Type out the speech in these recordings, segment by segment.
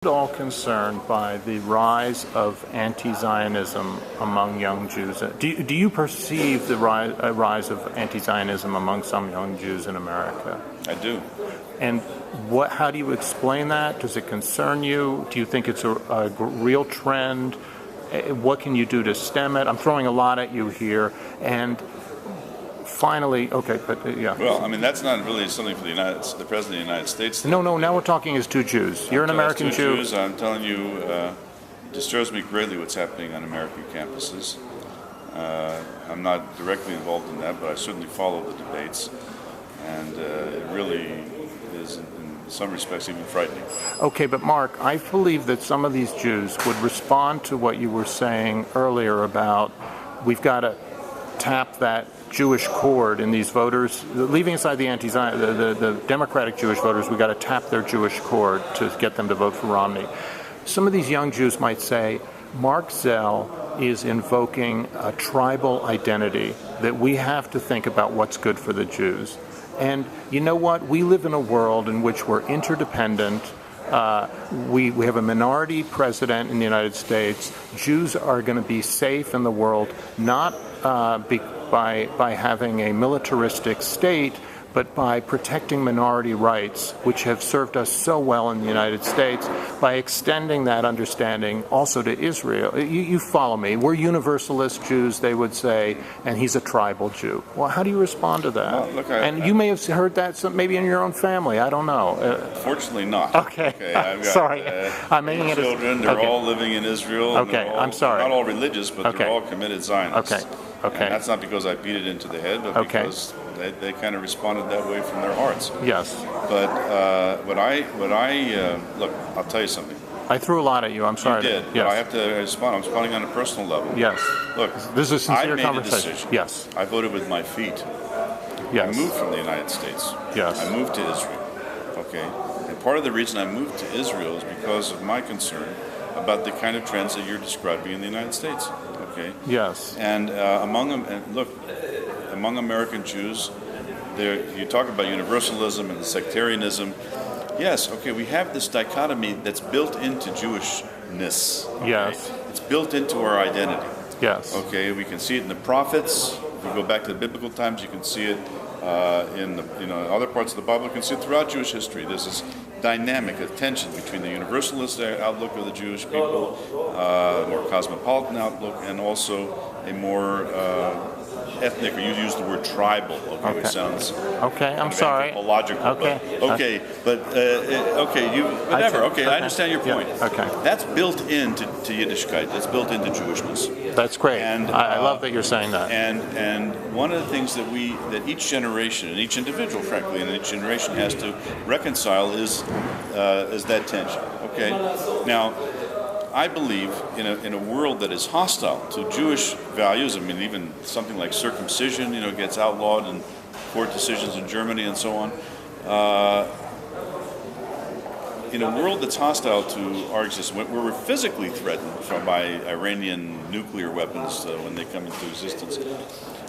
all concerned by the rise of anti-Zionism among young Jews. Do you perceive the rise of anti-Zionism among some young Jews in America? I do. And how do you explain that? Does it concern you? Do you think it's a real trend? What can you do to stem it? I'm throwing a lot at you here. And finally, yeah. Well, I mean, that's not really something for the President of the United States. No, now we're talking as two Jews. You're an American Jew. Jews, I'm telling you, it disturbs me greatly what's happening on American campuses. I'm not directly involved in that, but I certainly follow the debates, and it really is, in some respects, even frightening. Okay, but Mark, I believe that some of these Jews would respond to what you were saying earlier about we've got to tap that Jewish chord in these voters, leaving aside the the Democratic Jewish voters. We got to tap their Jewish chord to get them to vote for Romney. Some of these young Jews might say, Marc Zell is invoking a tribal identity, that we have to think about what's good for the Jews. And you know what? We live in a world in which we're interdependent. We have a minority president in the United States. Jews are going to be safe in the world, not by having a militaristic state, but by protecting minority rights, which have served us so well in the United States, by extending that understanding also to Israel. You follow me. We're Universalist Jews, they would say, and he's a tribal Jew. Well, how do you respond to that? Well, look, you may have heard that maybe in your own family. I don't know. Fortunately not. Okay. I've got, sorry. I'm making it children. They're all living in Israel. Okay, I'm sorry. Not all religious, but they're all committed Zionists. Okay. And that's not because I beat it into the head, but because they kind of responded that way from their hearts. Yes. But look, I'll tell you something. I threw a lot at you. I'm sorry. You did. Yes. But I have to respond. I'm responding on a personal level. Yes. Look, this is a sincere I made conversation. A decision. Yes. I voted with my feet. Yes. I moved from the United States. Yes. I moved to Israel. Okay. And part of the reason I moved to Israel is because of my concern about the kind of trends that you're describing in the United States. Okay. Yes. And among American Jews, you talk about universalism and sectarianism. Yes, okay, we have this dichotomy that's built into Jewishness. Okay? Yes. It's built into our identity. Yes. Okay, we can see it in the prophets. If we go back to the biblical times, you can see it in other parts of the Bible. You can see it throughout Jewish history. There's this dynamic, a tension between the universalist outlook of the Jewish people, a more cosmopolitan outlook, and also a more ethnic, or you use the word tribal, which sounds I'm sorry. Anthropological. Okay. Whatever. I understand your point. Yeah. Okay. That's built into Yiddishkeit. That's built into Jewishness. That's great. And I love that you're saying that. And one of the things that each generation and each individual, frankly, and each generation has to reconcile is that tension. Okay. Now, I believe in a world that is hostile to Jewish values. I mean, even something like circumcision, gets outlawed in court decisions in Germany and so on. In a world that's hostile to our existence, where we're physically threatened by Iranian nuclear weapons when they come into existence,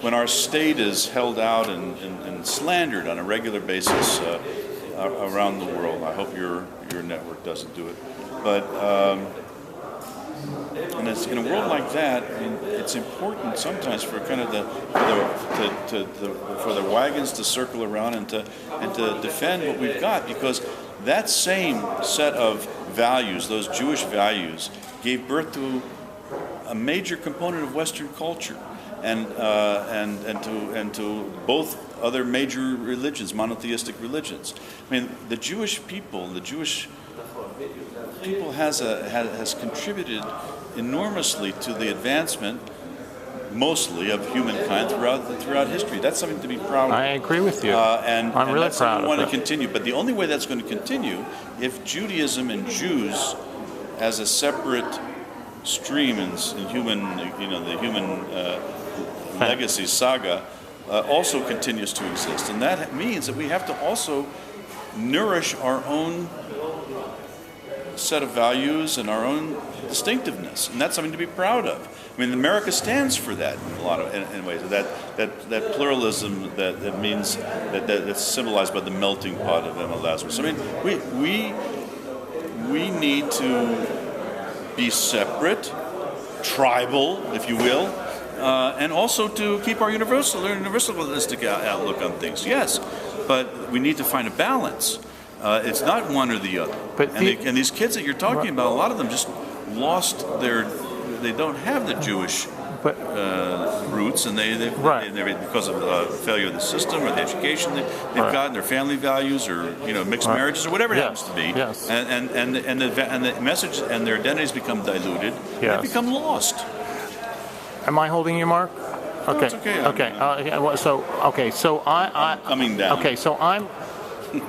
when our state is held out and slandered on a regular basis around the world. I hope your network doesn't do it, but. And it's, in a world like that, I mean, it's important sometimes for kind of for the wagons to circle around and to defend what we've got, because that same set of values, those Jewish values, gave birth to a major component of Western culture, and to both other major religions, monotheistic religions. I mean, the Jewish people has contributed enormously to the advancement, mostly, of humankind throughout history. That's something to be proud of. I agree with you. And I'm really that's proud something we want of to continue. But the only way that's going to continue if Judaism and Jews, as a separate stream in human, the human legacy saga, also continues to exist. And that means that we have to also nourish our own set of values and our own distinctiveness, and that's something to be proud of. I mean, America stands for that in a lot of in ways. That pluralism that means that's symbolized by the melting pot of Emma Lazarus. I mean, we need to be separate, tribal, if you will, and also to keep our universalistic outlook on things. Yes, but we need to find a balance. It's not one or the other. And these kids that you're talking about, a lot of them just lost they don't have the Jewish roots, and they because of failure of the system or the education they've gotten, their family values, or mixed marriages, or whatever it happens to be. Yes. And the message and their identities become diluted. They become lost. Am I holding you, Mark? Okay. No, it's okay. Okay. So I coming down. Okay. So I'm.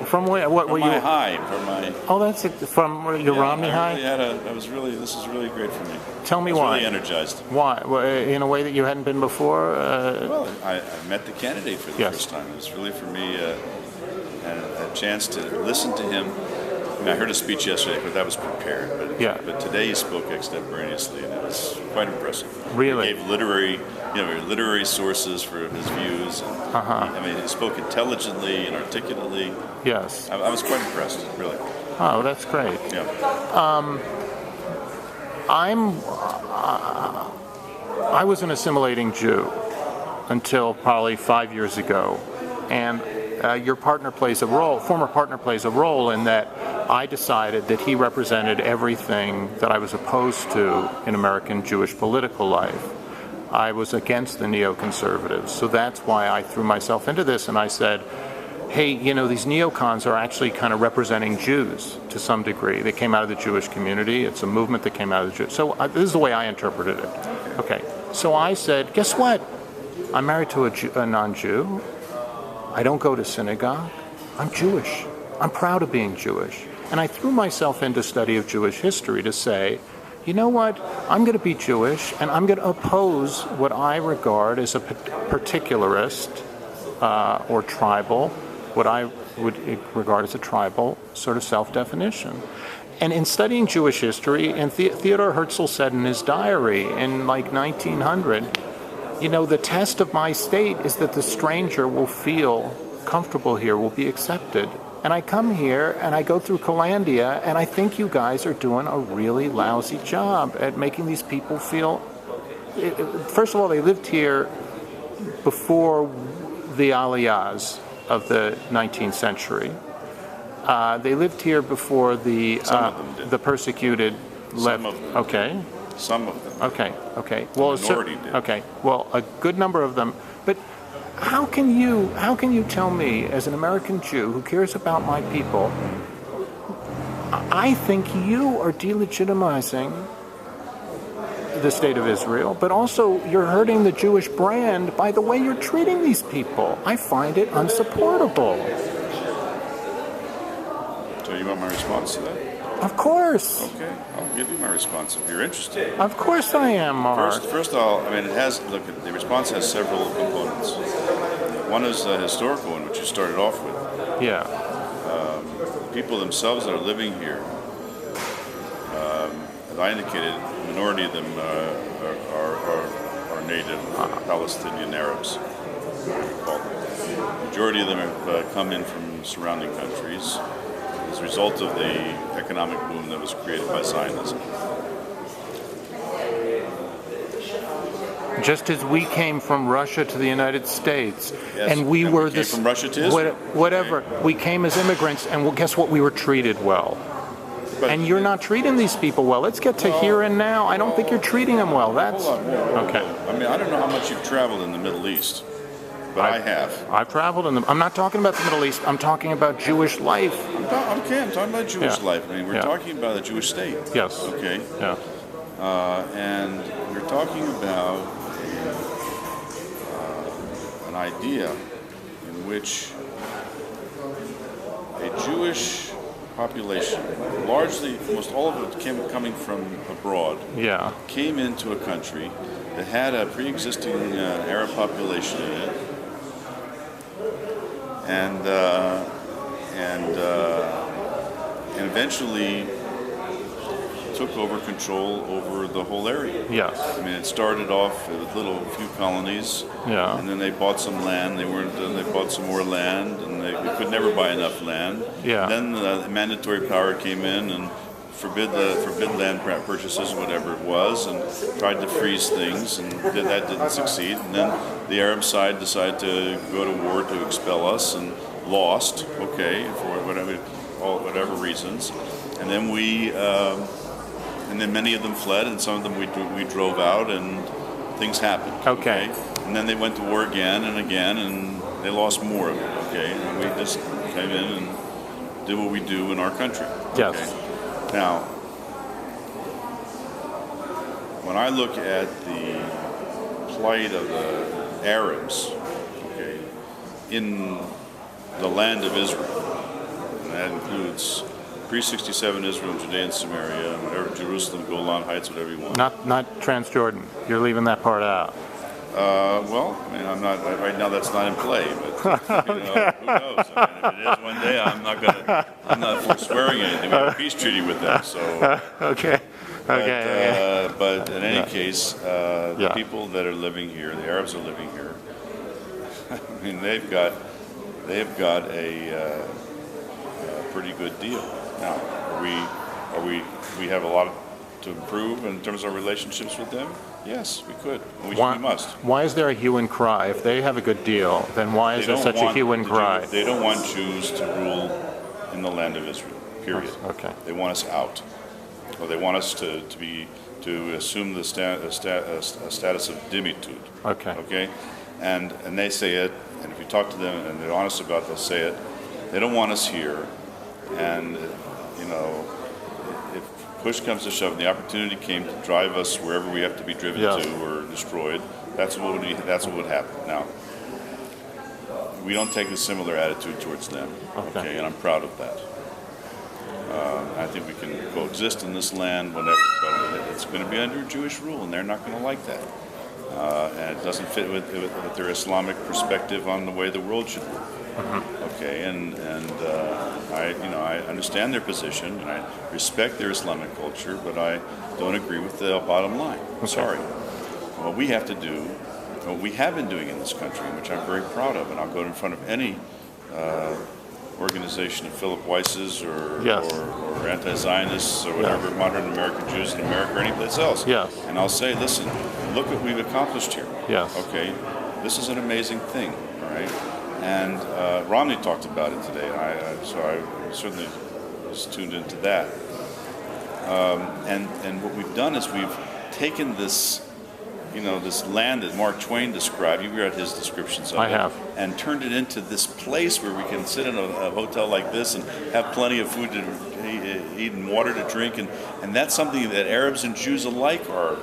From where? What were you? From my high. From my. Oh, that's it. From your Romney high. This is really great for me. Tell me why. why. Really energized. Why? In a way that you hadn't been before. Well, I met the candidate for the first time. It was really for me a chance to listen to him. I mean, I heard a speech yesterday, but that was prepared. But today he spoke extemporaneously, and it was quite impressive. Really? He gave literary sources for his views. And, he spoke intelligently and articulately. Yes. I was quite impressed, really. Oh, that's great. Yeah. I was an assimilating Jew until probably 5 years ago, and your partner plays a role. Former partner plays a role in that I decided that he represented everything that I was opposed to in American Jewish political life. I was against the neoconservatives, so that's why I threw myself into this, and I said, hey, these neocons are actually kind of representing Jews to some degree. They came out of the Jewish community. It's a movement that came out of the Jews. So this is the way I interpreted it. Okay. So I said, guess what? I'm married to a non-Jew. I don't go to synagogue. I'm Jewish. I'm proud of being Jewish. And I threw myself into study of Jewish history to say, you know what? I'm going to be Jewish, and I'm going to oppose what I regard as a particularist or tribal, what I would regard as a tribal sort of self-definition. And in studying Jewish history, and Theodore Herzl said in his diary in like 1900, the test of my state is that the stranger will feel comfortable here, will be accepted. And I come here and I go through Calandia, and I think you guys are doing a really lousy job at making these people feel. First of all, they lived here before the Aliyahs of the 19th century. They lived here before the persecuted left. Some of them. Okay. Some of them. Okay. Well, minority did. Okay. Well, a good number of them, but. How can you tell me, as an American Jew who cares about my people, I think you are delegitimizing the state of Israel, but also you're hurting the Jewish brand by the way you're treating these people. I find it unsupportable. So you want my response to that? Of course. Okay, I'll give you my response if you're interested. Of course I am, Mark. First of all, the response has several components. One is the historical one, which you started off with. Yeah. People themselves that are living here, as I indicated, a minority of them are native Palestinian Arabs. The majority of them have come in from surrounding countries as a result of the economic boom that was created by Zionism. Just as we came from Russia to the United States, yes, and we were came from Russia to Israel. Whatever. Okay. We came as immigrants, and guess what? We were treated well. But and you're not treating these people well. Let's get to here and now. I don't think you're treating them well. That's hold on. Okay. I mean, I don't know how much you've traveled in the Middle East, but I have. I've traveled in I'm not talking about the Middle East. I'm talking about Jewish life. I'm talking about Jewish life. I mean, we're talking about a Jewish state. Yes. Okay. Yeah. And we're talking about an idea in which a Jewish population, largely, almost all of it coming from abroad, came into a country that had a pre-existing Arab population in it, and eventually took over control over the whole area. Yes. I mean, it started off with few colonies. Yeah. And then they bought some land. They bought some more land, and they could never buy enough land. Yeah. Then the mandatory power came in and forbid land purchases, whatever it was, and tried to freeze things, and that didn't succeed. And then the Arab side decided to go to war to expel us, and lost. Okay, for whatever reasons, and then and then many of them fled, and some of them we drove out, and things happened. Okay. And then they went to war again, and they lost more of it. Okay, and we just came in and did what we do in our country. Yes. Okay? Now, when I look at the plight of the Arabs, okay, in the land of Israel, and that includes pre-67 Israel, Judea and Samaria, whatever, Jerusalem, Golan Heights, whatever you want. Not Transjordan. You're leaving that part out. Well, I mean, I'm not right now. That's not in play, but who knows? I mean, if it is one day, I'm not swearing anything. We have a peace treaty with them, so. Okay. But in any case, the people that are living here, the Arabs are living here. I mean, they've got a pretty good deal. Now, we have a lot to improve in terms of our relationships with them? Yes, we could. We must. Why is there a hue and cry? If they have a good deal, then why is there such a hue and cry? They don't want Jews to rule in the land of Israel, period. Okay. They want us out. Or they want us to assume the status of dimitude. Okay. Okay? And they say it, and if you talk to them and they're honest about it, they'll say it. They don't want us here. And, if push comes to shove and the opportunity came to drive us wherever we have to be driven to or destroyed, that's what would happen. Now, we don't take a similar attitude towards them, okay, and I'm proud of that. I think we can coexist in this land whenever, but it's going to be under Jewish rule, and they're not going to like that. And it doesn't fit with their Islamic perspective on the way the world should work. Okay, and I understand their position, and I respect their Islamic culture, but I don't agree with the bottom line. I'm sorry. What we have to do, what we have been doing in this country, which I'm very proud of, and I'll go in front of any organization of Philip Weiss's or anti-Zionists or whatever, modern American Jews in America or any place else. Yes. And I'll say, listen, look what we've accomplished here. Yes. Okay, this is an amazing thing, all right? And Romney talked about it today, so I certainly was tuned into that. And what we've done is we've taken this, this land that Mark Twain described. You've read his descriptions of it. I have. And turned it into this place where we can sit in a hotel like this and have plenty of food to eat and water to drink, and that's something that Arabs and Jews alike are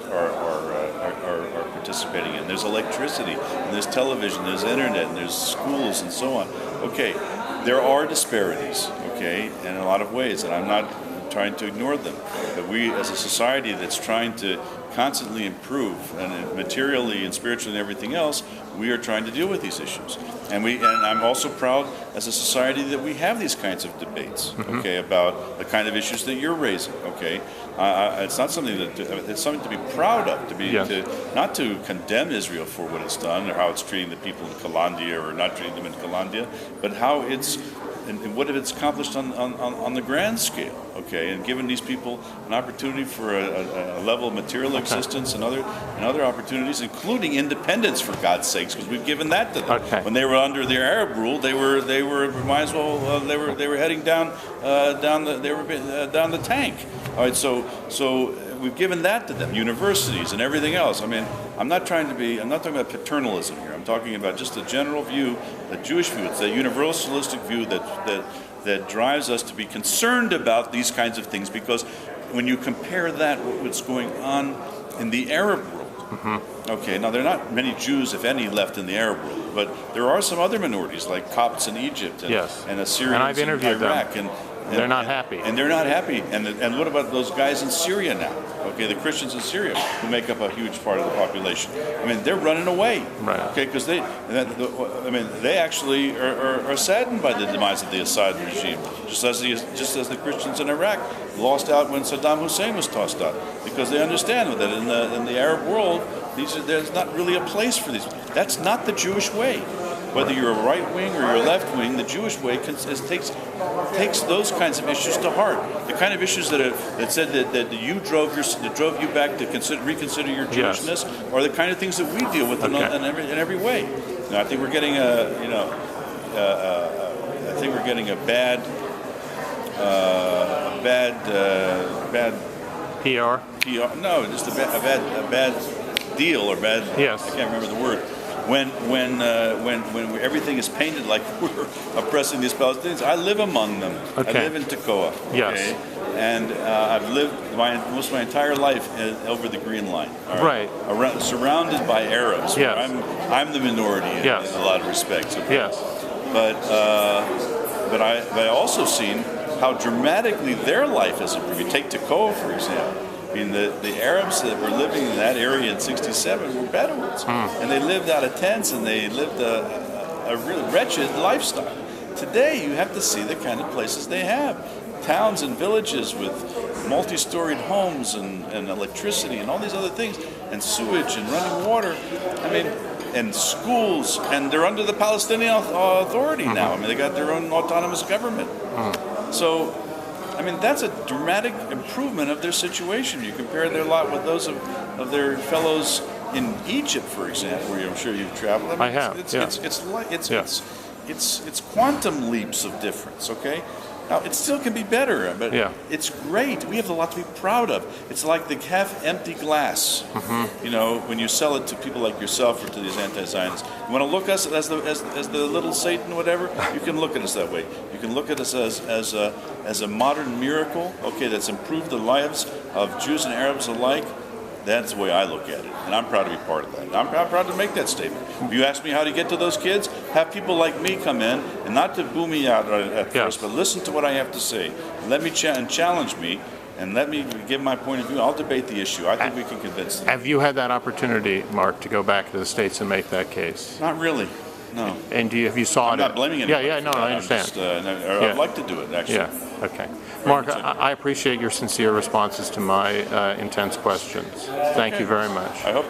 participating in. There's electricity, and there's television, there's internet, and there's schools, and so on. Okay, there are disparities, okay, in a lot of ways, and I'm not trying to ignore them. But we, as a society that's trying to constantly improve, and materially and spiritually and everything else, we are trying to deal with these issues. And I'm also proud as a society that we have these kinds of debates, okay, about the kind of issues that you're raising, okay. It's not something it's something to be proud of, not to condemn Israel for what it's done or how it's treating the people in Kalandia or not treating them in Kalandia, but how it's and what it's accomplished on the grand scale, okay, and given these people an opportunity for a level of material existence and other opportunities, including independence, for God's sakes, because we've given that to them. Okay. When they were under their Arab rule, they were might as well they were heading down the tank. All right, so we've given that to them, universities and everything else. I mean, I'm not talking about paternalism here. I'm talking about just a general view, a Jewish view. It's a universalistic view that drives us to be concerned about these kinds of things, because when you compare that with what's going on in the Arab world, okay, now there are not many Jews, if any, left in the Arab world, but there are some other minorities like Copts in Egypt and Assyrians in Iraq, and they're not happy. And they're not happy. And what about those guys in Syria now? Okay, the Christians in Syria, who make up a huge part of the population. I mean, they're running away. Right. Okay, because they actually are saddened by the demise of the Assad regime, just as the Christians in Iraq lost out when Saddam Hussein was tossed out, because they understand that in the Arab world, there's not really a place for these. That's not the Jewish way. Whether you're a right wing or you're left wing, the Jewish way takes those kinds of issues to heart. The kind of issues that said that drove you back to reconsider your Jewishness, or the kind of things that we deal with in every way. Now, I think we're getting bad PR? No, just a bad deal or bad. Yes. I can't remember the word. When everything is painted like we're oppressing these Palestinians, I live among them. Okay. I live in Tekoa. Yes. Okay? And I've lived most of my entire life over the Green Line. All right. Surrounded by Arabs. Yes. I'm the minority in a lot of respects. Okay? Yes. But I also seen how dramatically their life has improved. You take Tekoa, for example. I mean, the Arabs that were living in that area in '67 were Bedouins, and they lived out of tents, and they lived a really wretched lifestyle. Today, you have to see the kind of places they have. Towns and villages with multi-storied homes and electricity and all these other things, and sewage and running water. I mean, and schools, and they're under the Palestinian Authority now. I mean, they got their own autonomous government. So, I mean, that's a dramatic improvement of their situation. You compare their lot with those of their fellows in Egypt, for example, where I'm sure you've traveled. I have. It's quantum leaps of difference. Okay. Now, it still can be better, but it's great. We have a lot to be proud of. It's like the half-empty glass. You know, when you sell it to people like yourself or to these anti-Zionists. You want to look at us as the little Satan, whatever? You can look at us that way. You can look at us as a modern miracle, okay, that's improved the lives of Jews and Arabs alike. That's the way I look at it, and I'm proud to be part of that. And I'm proud to make that statement. If you ask me how to get to those kids, have people like me come in, and not to boo me out at first, but listen to what I have to say. Let me challenge me, and let me give my point of view. I'll debate the issue. I think we can convince them. Have you had that opportunity, Marc, to go back to the States and make that case? Not really. No. And have you saw it? I'm not blaming anybody. I understand. I'd like to do it, actually. Yeah, okay. Marc, I appreciate your sincere responses to my intense questions. Thank you very much. I hope